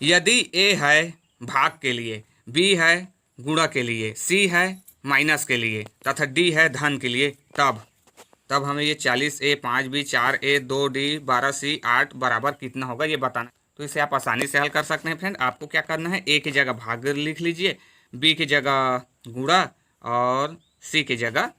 यदि ए है भाग के लिए, बी है गुणा के लिए, सी है माइनस के लिए तथा डी है धन के लिए, तब हमें ये 40A 5B 4A 2D 12C 8 बराबर कितना होगा ये बताना। तो इसे आप आसानी से हल कर सकते हैं फ्रेंड। आपको क्या करना है, ए की जगह भाग लिख लीजिए, बी की जगह गुणा और सी की जगह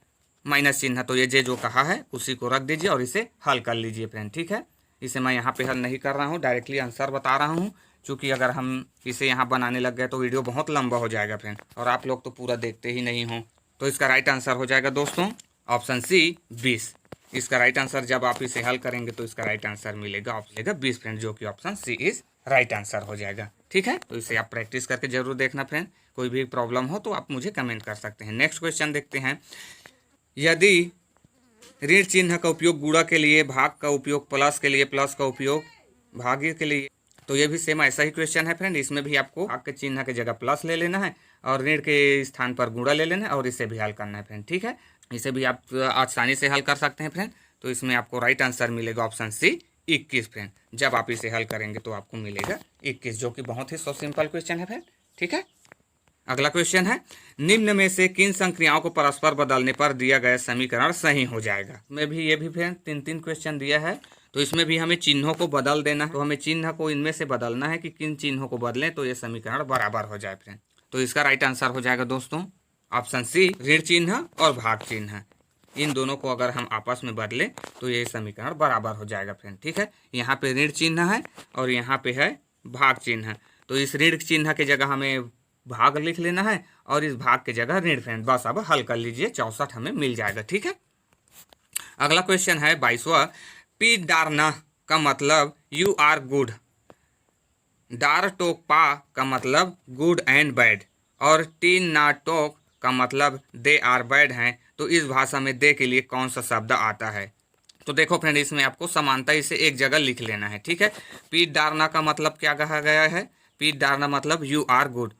माइनस चिन्ह। तो ये जो कहा है उसी को रख दीजिए और इसे हल कर लीजिए फ्रेंड। ठीक है, इसे मैं यहाँ पे हल नहीं कर रहा हूँ, डायरेक्टली आंसर बता रहा हूँ, क्योंकि अगर हम इसे यहाँ बनाने लग गए तो वीडियो बहुत लंबा हो जाएगा फ्रेंड, और आप लोग तो पूरा देखते ही नहीं हो। तो इसका राइट आंसर हो जाएगा दोस्तों ऑप्शन सी 20। इसका राइट आंसर जब आप इसे हल करेंगे तो इसका राइट आंसर मिलेगा 20 फ्रेंड, जो कि option C is right answer हो जाएगा। ठीक है, तो इसे आप प्रैक्टिस करके जरूर देखना फ्रेंड। कोई भी प्रॉब्लम हो तो आप मुझे कमेंट कर सकते हैं। नेक्स्ट क्वेश्चन देखते हैं, यदि ऋण चिन्ह का उपयोग गुणा के लिए, भाग का उपयोग प्लस के लिए, प्लस का उपयोग भाग्य के लिए, तो ये भी सेम ऐसा ही क्वेश्चन है फ्रेंड। इसमें भी आपको भाग के चिन्ह की जगह प्लस ले लेना है और ऋण के स्थान पर गुणा ले लेना है और इसे भी हल करना है फ्रेंड। ठीक है, इसे भी आप आसानी से हल कर सकते हैं फ्रेंड। तो इसमें आपको राइट आंसर मिलेगा ऑप्शन सी 21 फ्रेंड। जब आप इसे हल करेंगे तो आपको मिलेगा 21, जो कि बहुत ही सिंपल क्वेश्चन है फ्रेंड। ठीक है, अगला क्वेश्चन है, निम्न में से किन संक्रियाओं को परस्पर बदलने पर दिया गया समीकरण सही हो जाएगा। में भी ये भी फ्रेंड 3 क्वेश्चन दिया है, तो इसमें भी हमें चिन्हों को बदल देना है। तो हमें चिन्ह को इनमें से बदलना है कि किन चिन्हों को बदलें तो ये समीकरण बराबर हो जाए फ्रेंड। तो इसका राइट आंसर हो जाएगा दोस्तों ऑप्शन सी ऋण चिन्ह और भाग चिन्ह। इन दोनों को अगर हम आपस में बदलें तो ये समीकरण बराबर हो जाएगा फ्रेंड। ठीक है, यहाँ पे ऋण चिन्ह है और यहाँ पे है भाग चिन्ह, तो इस ऋण चिन्ह की जगह हमें भाग लिख लेना है और इस भाग की जगह ऋण फ्रेंड। बस अब हल कर लीजिए, 64 हमें मिल जाएगा। ठीक है, अगला क्वेश्चन है 22वां, पी डारना का मतलब यू आर गुड, डार टोक पा का मतलब गुड एंड बैड, और टीन ना टोक का मतलब दे आर बैड हैं। तो इस भाषा में दे के लिए कौन सा शब्द आता है। तो देखो फ्रेंड, इसमें आपको समानता इसे एक जगह लिख लेना है, ठीक है। पीठ डारना का मतलब क्या कहा गया है? पीठ डारना मतलब यू आर गुड,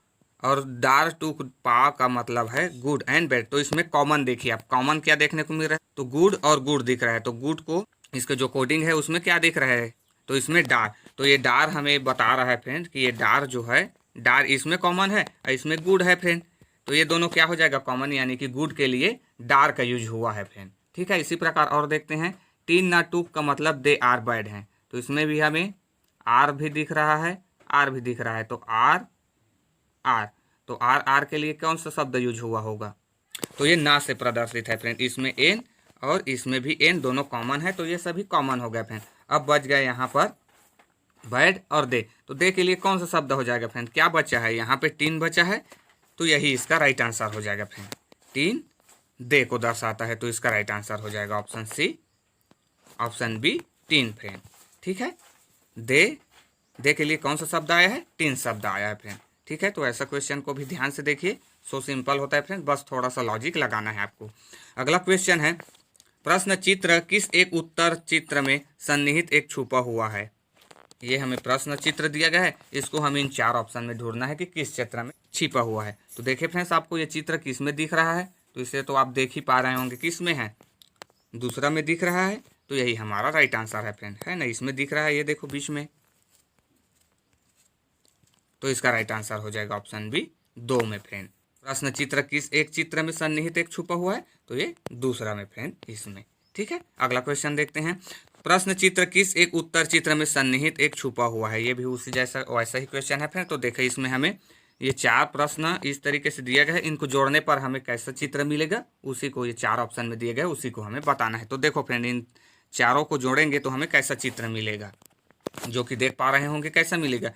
और डार टू पा का मतलब है गुड एंड बैड। तो इसमें कॉमन देखिए आप, कॉमन क्या देखने को मिल रहा है? तो गुड और गुड दिख रहा है। तो गुड को इसका जो कोडिंग है उसमें क्या दिख रहा है? तो इसमें डार। तो ये डार हमें बता रहा है फ्रेंड कि ये डार जो है, डार इसमें कॉमन है और इसमें गुड है फ्रेंड। तो ये दोनों क्या हो जाएगा? कॉमन, यानी कि गुड के लिए डार का यूज हुआ है फ्रेंड, ठीक है। इसी प्रकार और देखते हैं, टीन ना टूक का मतलब दे आर बैड हैं। तो इसमें भी हमें आर भी दिख रहा है, आर भी दिख रहा है। तो आर आर, तो आर आर के लिए कौन सा शब्द यूज हुआ होगा? तो ये ना से प्रदर्शित है फ्रेंड। इसमें एन और इसमें भी एन दोनों कॉमन है, तो ये सभी कॉमन हो गए फ्रेंड। अब बच गए यहाँ पर बैड और दे। तो दे के लिए कौन सा शब्द हो जाएगा फ्रेंड? क्या बचा है यहाँ पे? टीन बचा है, तो यही इसका राइट आंसर हो जाएगा फ्रेंड। टीन दे को दर्शाता है, तो इसका राइट आंसर हो जाएगा option C, option B teen friend, ठीक है। दे के लिए कौन सा शब्द आया है? टीन शब्द आया है फ्रेंड, ठीक है। तो ऐसा क्वेश्चन को भी ध्यान से देखिए, सो सिंपल होता है फ्रेंड, बस थोड़ा सा लॉजिक लगाना है आपको। अगला क्वेश्चन है, प्रश्न चित्र किस एक उत्तर चित्र में सन्निहित एक छुपा हुआ है? ये हमें प्रश्न चित्र दिया गया है, इसको हमें इन 4 ऑप्शन में ढूंढना है कि किस चित्र में छिपा हुआ है। तो देखिए फ्रेंड्स, आपको ये चित्र किस में दिख रहा है? तो इसे तो आप देख ही पा रहे होंगे, किस में है? दूसरा में दिख रहा है, तो यही हमारा राइट आंसर है फ्रेंड, है ना। इसमें दिख रहा है, ये देखो बीच में, तो इसका राइट आंसर हो जाएगा ऑप्शन बी 2 में फ्रेंड। प्रश्न चित्र किस एक चित्र में सन्निहित एक छुपा हुआ है? तो ये दूसरा में फ्रेंड, इसमें, ठीक है। अगला क्वेश्चन देखते हैं, प्रश्न चित्र किस एक उत्तर चित्र में सन्निहित एक छुपा हुआ है? ये भी उसी जैसा वैसा ही क्वेश्चन है फ्रेंड। तो देखिए, इसमें हमें ये 4 प्रश्न इस तरीके से दिया गया है, इनको जोड़ने पर हमें कैसा चित्र मिलेगा, उसी को ये 4 ऑप्शन में दिए गए, उसी को हमें बताना है। तो देखो फ्रेंड, इन चारों को जोड़ेंगे तो हमें कैसा चित्र मिलेगा, जो कि देख पा रहे होंगे कैसा मिलेगा।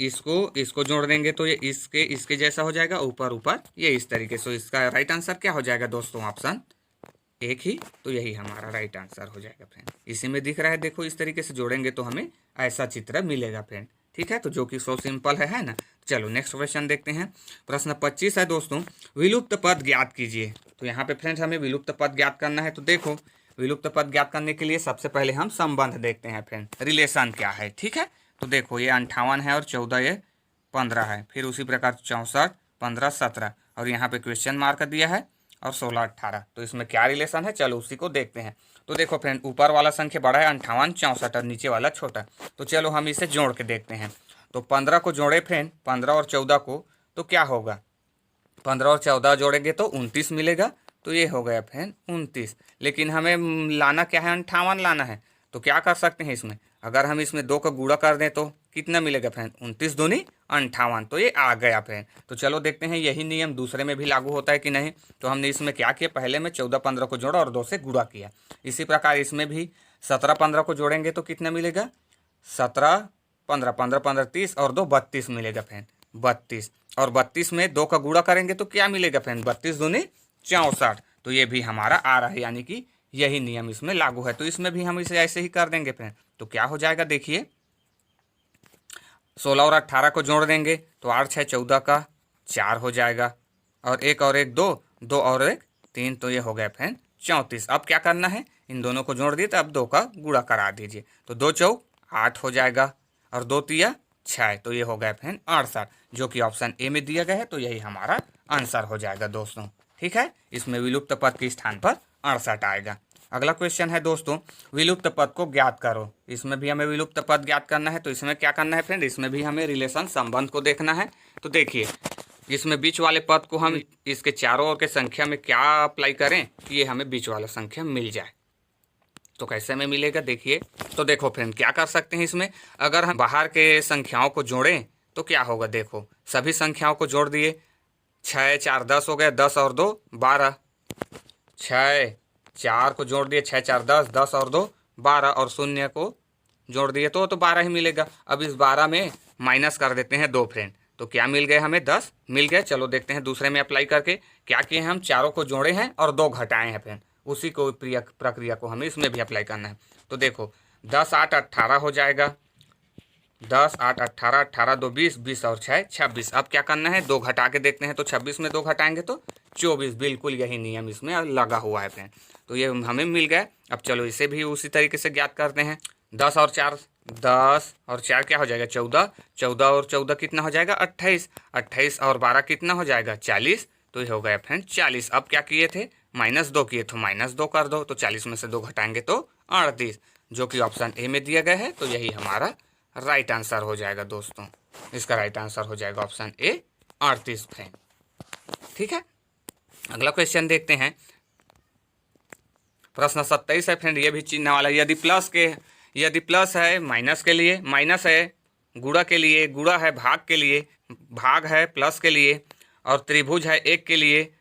इसको जोड़ देंगे तो ये इसके जैसा हो जाएगा, ऊपर ऊपर ये इस तरीके से। इसका राइट आंसर क्या हो जाएगा दोस्तों? ऑप्शन एक ही, तो यही हमारा राइट आंसर हो जाएगा फ्रेंड। इसी में दिख रहा है, देखो इस तरीके से जोड़ेंगे तो हमें ऐसा चित्र मिलेगा फ्रेंड, ठीक है। तो जो कि सो सिंपल है ना। चलो नेक्स्ट क्वेश्चन देखते हैं, प्रश्न 25 है दोस्तों, विलुप्त पद ज्ञात कीजिए। तो यहाँ पे फ्रेंड्स हमें विलुप्त पद ज्ञात करना है। तो देखो, विलुप्त पद ज्ञात करने के लिए सबसे पहले हम संबंध देखते हैं फ्रेंड, रिलेशन क्या है, ठीक है। तो देखो, ये 58 है और 14 ये 15 है, फिर उसी प्रकार 64, 15, 17 और यहाँ पे क्वेश्चन मार्क दिया है और 16, 18। तो इसमें क्या रिलेशन है, चलो उसी को देखते हैं। तो देखो फ्रेंड, ऊपर वाला संख्या बड़ा है 58, 64 और नीचे वाला छोटा। तो चलो हम इसे जोड़ के देखते हैं। तो 15 को जोड़े फ्रेंड, 15 और 14 को, तो क्या होगा? 15 और 14 जोड़ेंगे तो 29 मिलेगा। तो ये हो गया फ्रेंड 29। लेकिन हमें लाना क्या है? 58 लाना है। तो क्या कर सकते हैं इसमें? अगर हम इसमें 2 का गुणा कर दें तो कितना मिलेगा फ्रेंड? 29 दूनी 58। तो ये आ गया फ्रेंड। तो चलो देखते हैं यही नियम दूसरे में भी लागू होता है कि नहीं। तो हमने इसमें क्या किया, पहले में 14, 15 को जोड़ा और 2 से गुणा किया। इसी प्रकार इसमें भी 17, 15 को जोड़ेंगे तो कितना मिलेगा? 17, 15, 15, 15, 30 और 2 32 मिलेगा फ्रेंड, 32। और 32 में 2 का गुणा करेंगे तो क्या मिलेगा फ्रेंड? 32 दूनी 64। तो ये भी हमारा आ रहा है, यानी कि यही नियम इसमें लागू है। तो इसमें भी हम इसे ऐसे ही कर देंगे फ्रेंड। तो क्या हो जाएगा देखिए, 16 और 18 को जोड़ देंगे तो 8, 6, 14 का 4 हो जाएगा, और 1 और 1 2, 2 और 1 3। तो ये हो गया फ्रेंड 34। अब क्या करना है, इन दोनों को जोड़ दिए तो अब 2 का गुणा करा दीजिए। तो 2 चौक 8 हो जाएगा और 2 तिया 6। तो ये हो गया फ्रेंड 68, जो कि ऑप्शन ए में दिया गया है। तो यही हमारा आंसर हो जाएगा दोस्तों, ठीक है। इसमें विलुप्त पद के स्थान पर 68 आएगा। अगला क्वेश्चन है दोस्तों, विलुप्त पद को ज्ञात करो। इसमें भी हमें विलुप्त पद ज्ञात करना है। तो इसमें क्या करना है फ्रेंड? इसमें भी हमें रिलेशन संबंध को देखना है। तो देखिए, इसमें बीच वाले पद को हम इसके चारों ओर के संख्या में क्या अप्लाई करें कि ये हमें बीच वाला संख्या मिल जाए। तो कैसे में मिलेगा देखिए। तो देखो फ्रेंड, क्या कर सकते हैं इसमें, अगर हम बाहर के संख्याओं को जोड़ें तो क्या होगा। देखो, सभी संख्याओं को जोड़ दिए, 6, 4, 10 हो गया, 10 और 2 12, 6, 4 को जोड़ दिए, 6, 4, 10, 10 और 2 12 और 0 को जोड़ दिए तो 12 ही मिलेगा। अब इस 12 में माइनस कर देते हैं 2 फ्रेंड। तो क्या मिल गए हमें? 10 मिल गए। चलो देखते हैं दूसरे में अप्लाई करके क्या किए हैं। हम चारों को जोड़े हैं और 2 घटाए हैं फ्रेंड, उसी को प्रक्रिया को हमें इसमें भी अप्लाई करना है। तो देखो, 10, 8, 18 हो जाएगा, 10, 8, 18, 18, 2, 20, 20 और 6, 26। अब क्या करना है, 2 घटा के देखते हैं। तो 26 में 2 घटाएंगे तो 24, बिल्कुल यही नियम इसमें लगा हुआ है फ्रेंड। तो ये हमें मिल गया। अब चलो इसे भी उसी तरीके से ज्ञात करते हैं। 10 और 4 क्या हो जाएगा 14, 14 और 14 कितना हो जाएगा 28, 28 और 12 कितना हो जाएगा 40। तो ये हो गया फ्रेंड 40। अब क्या किए थे -2 किए तो -2 कर दो, तो 40 में से 2 घटाएंगे तो 38, जो कि ऑप्शन ए में दिया गया है। तो यही हमारा राइट आंसर हो जाएगा दोस्तों। इसका राइट आंसर हो जाएगा ऑप्शन ए 38 फ्रेंड। ठीक है, अगला क्वेश्चन देखते हैं। प्रश्न 27 है फ्रेंड, ये भी चिन्ह वाला। यदि प्लस है माइनस के लिए, माइनस है गुणा के लिए, गुणा है भाग के लिए, भाग है प्लस के लिए, और त्रिभुज है 1 के लिए,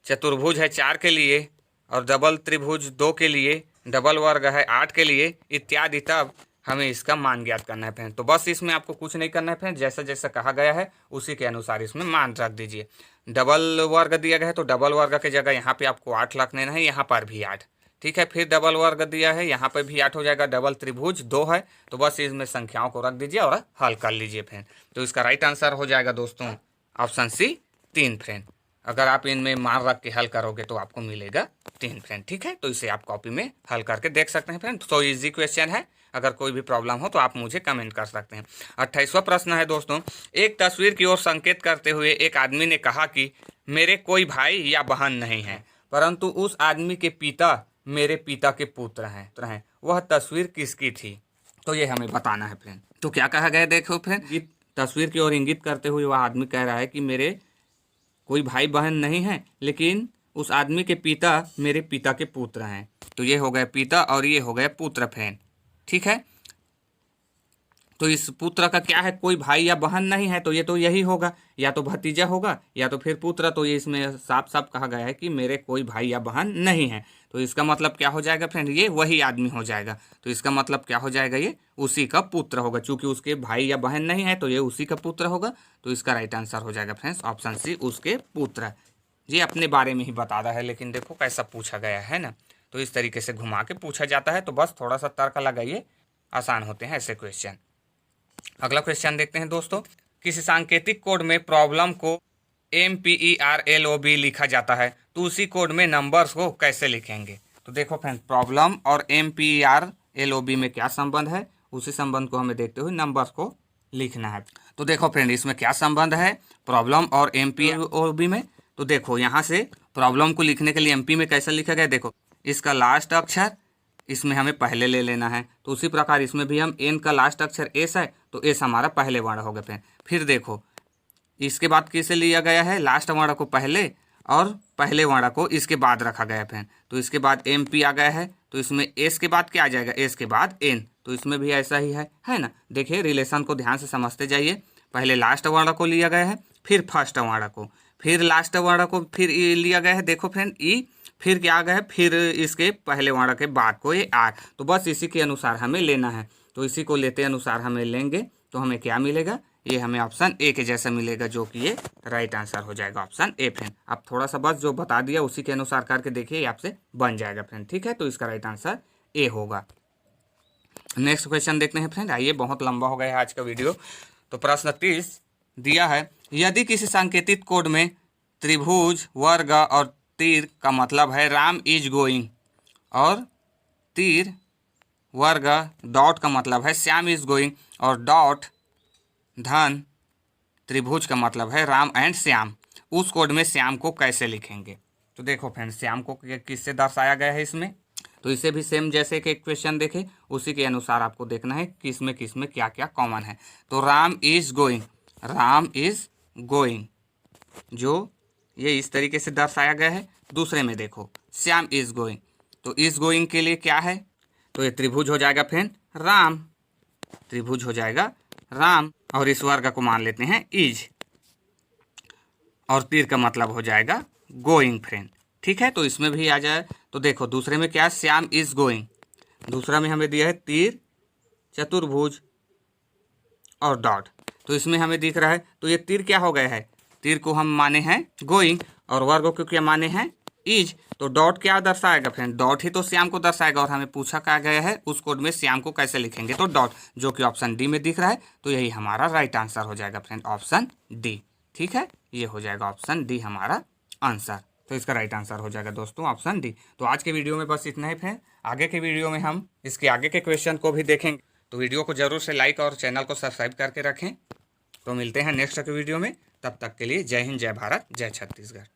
चतुर्भुज है 4 के लिए, और डबल त्रिभुज 2 के लिए, डबल वर्ग है 8 के लिए इत्यादि, तब हमें इसका मान ज्ञात करना है फ्रेंड। तो बस इसमें आपको कुछ नहीं करना है फ्रेंड, जैसा जैसा कहा गया है उसी के अनुसार इसमें मान रख दीजिए। डबल वर्ग दिया गया है तो डबल वर्ग के जगह यहाँ पे आपको 8 रख लेना है, यहाँ पर भी 8। ठीक है, फिर डबल वर्ग दिया है, यहाँ पे भी 8 हो जाएगा। डबल त्रिभुज 2 है, तो बस इसमें संख्याओं को रख दीजिए और हल कर लीजिए फ्रेंड। तो इसका राइट आंसर हो जाएगा दोस्तों ऑप्शन सी 3 फ्रेंड। अगर आप इनमें मान रख के हल करोगे तो आपको मिलेगा 3 फ्रेंड। ठीक है, तो इसे आप कॉपी में हल करके देख सकते हैं फ्रेंड। तो इजी क्वेश्चन है, अगर कोई भी प्रॉब्लम हो तो आप मुझे कमेंट कर सकते हैं। 28वां प्रश्न है दोस्तों, एक तस्वीर की ओर संकेत करते हुए एक आदमी ने कहा कि मेरे कोई भाई या बहन नहीं है, परंतु उस आदमी के पिता मेरे पिता के पुत्र हैं। वह तस्वीर किसकी थी? तो ये हमें बताना है फ्रेंड। तो क्या कहा गया देखो फ्रेंड, तस्वीर की ओर इंगित करते हुए वह आदमी कह रहा है कि मेरे कोई भाई बहन नहीं है, लेकिन उस आदमी के पिता मेरे पिता के पुत्र हैं। तो ये हो गया पिता और ये हो गया पुत्र फ्रेंड। ठीक है, तो इस पुत्र का क्या है, कोई भाई या बहन नहीं है, तो ये तो यही होगा, या तो भतीजा होगा या तो फिर पुत्र। तो ये इसमें साफ साफ कहा गया है कि मेरे कोई भाई या बहन नहीं है। तो इसका मतलब क्या हो जाएगा फ्रेंड, ये वही आदमी हो जाएगा। तो इसका मतलब क्या हो जाएगा, ये उसी का पुत्र होगा। चूंकि उसके भाई या बहन नहीं है तो ये उसी का पुत्र होगा। तो इसका राइट आंसर हो जाएगा फ्रेंड्स ऑप्शन सी, उसके पुत्र। ये अपने बारे में ही बता रहा है, लेकिन देखो कैसा पूछा गया है ना। तो इस तरीके से घुमा के पूछा जाता है, तो बस थोड़ा सा तर्क लगाइए, आसान होते हैं ऐसे क्वेश्चन। अगला क्वेश्चन देखते हैं दोस्तों, किसी सांकेतिक कोड में प्रॉब्लम को MPERLOB लिखा जाता है, तो उसी कोड में नंबर्स को कैसे लिखेंगे? तो देखो फ्रेंड, प्रॉब्लम और MPERLOB में क्या संबंध है, उसी संबंध को हमें देखते हुए नंबर्स को लिखना है। तो देखो फ्रेंड, इसमें क्या संबंध है प्रॉब्लम और MPERLOB में। तो देखो यहाँ से प्रॉब्लम को लिखने के लिए MP में कैसे लिखा गया, देखो इसका लास्ट अक्षर इसमें हमें पहले ले लेना है। तो उसी प्रकार इसमें भी हम N का लास्ट अक्षर S है, तो S हमारा पहले वर्ण हो गया फ्रेंड। फिर देखो इसके बाद किसे लिया गया है, लास्ट वर्ण को पहले और पहले वर्ण को इसके बाद रखा गया है फ्रेंड। तो इसके बाद MP आ गया है, तो इसमें S के बाद क्या आ जाएगा, S के बाद N। तो इसमें भी ऐसा ही है ना। देखिए रिलेशन को ध्यान से समझते जाइए। पहले लास्ट वर्ण को लिया गया है, फिर फर्स्ट वर्ण को, फिर लास्ट वर्ण को, फिर लिया गया है देखो फ्रेंड E, फिर क्या आ गया है, फिर इसके पहले वर्ण के बाद को ये R। तो बस इसी के अनुसार हमें लेना है। तो इसी को लेते अनुसार हमें लेंगे तो हमें क्या मिलेगा, ये हमें ऑप्शन ए के जैसा मिलेगा, जो कि ये राइट आंसर हो जाएगा ऑप्शन ए फ्रेंड। आप थोड़ा सा बस जो बता दिया उसी के अनुसार करके देखिए, आपसे बन जाएगा फ्रेंड। ठीक है, तो इसका राइट आंसर ए होगा। नेक्स्ट क्वेश्चन देखते हैं फ्रेंड। आइए, बहुत लंबा हो गया है आज का वीडियो। तो प्रश्न 30 दिया है, यदि किसी सांकेतिक कोड में त्रिभुज, वर्ग और तीर का मतलब है राम इज गोइंग, और तीर, वर्ग, डॉट का मतलब है श्याम इज गोइंग, और डॉट, धन, त्रिभुज का मतलब है राम एंड श्याम, उस कोड में श्याम को कैसे लिखेंगे? तो देखो फ्रेंड, श्याम को किससे दर्शाया गया है इसमें। तो इसे भी सेम जैसे कि क्वेश्चन देखे उसी के अनुसार आपको देखना है किसमें क्या क्या कॉमन है। तो Ram is going, Ram is going, जो ये इस तरीके से दर्शाया गया है। दूसरे में देखो श्याम इज गोइंग, तो इज गोइंग के लिए क्या है, तो ये त्रिभुज हो जाएगा फ्रेंड राम, त्रिभुज हो जाएगा राम, और इस वर्ग को मान लेते हैं इज, और तीर का मतलब हो जाएगा गोइंग फ्रेंड। ठीक है, तो इसमें भी आ जाए। तो देखो दूसरे में क्या है, श्याम इज गोइंग, दूसरा में हमें दिया है तीर, चतुर्भुज और डॉट। तो इसमें हमें दिख रहा है, तो ये तीर क्या हो गया है, तीर को हम माने हैं गोइंग, और वर्ग को क्या माने हैं इज। तो डॉट क्या दर्शाएगा फ्रेंड, डॉट ही तो श्याम को दर्शाएगा, और हमें पूछा क्या गया है उस कोड में श्याम को कैसे लिखेंगे, तो डॉट, जो कि ऑप्शन डी में दिख रहा है। तो यही हमारा राइट आंसर हो जाएगा फ्रेंड ऑप्शन डी। ठीक है, ये हो जाएगा ऑप्शन डी हमारा आंसर। तो इसका राइट आंसर हो जाएगा दोस्तों ऑप्शन डी। तो आज के वीडियो में बस इतना ही है। आगे के वीडियो में हम इसके आगे के क्वेश्चन को भी देखेंगे। तो वीडियो को जरूर से लाइक और चैनल को सब्सक्राइब करके रखें। तो मिलते हैं नेक्स्ट के वीडियो में। तब तक के लिए जय हिंद, जय भारत, जय छत्तीसगढ़।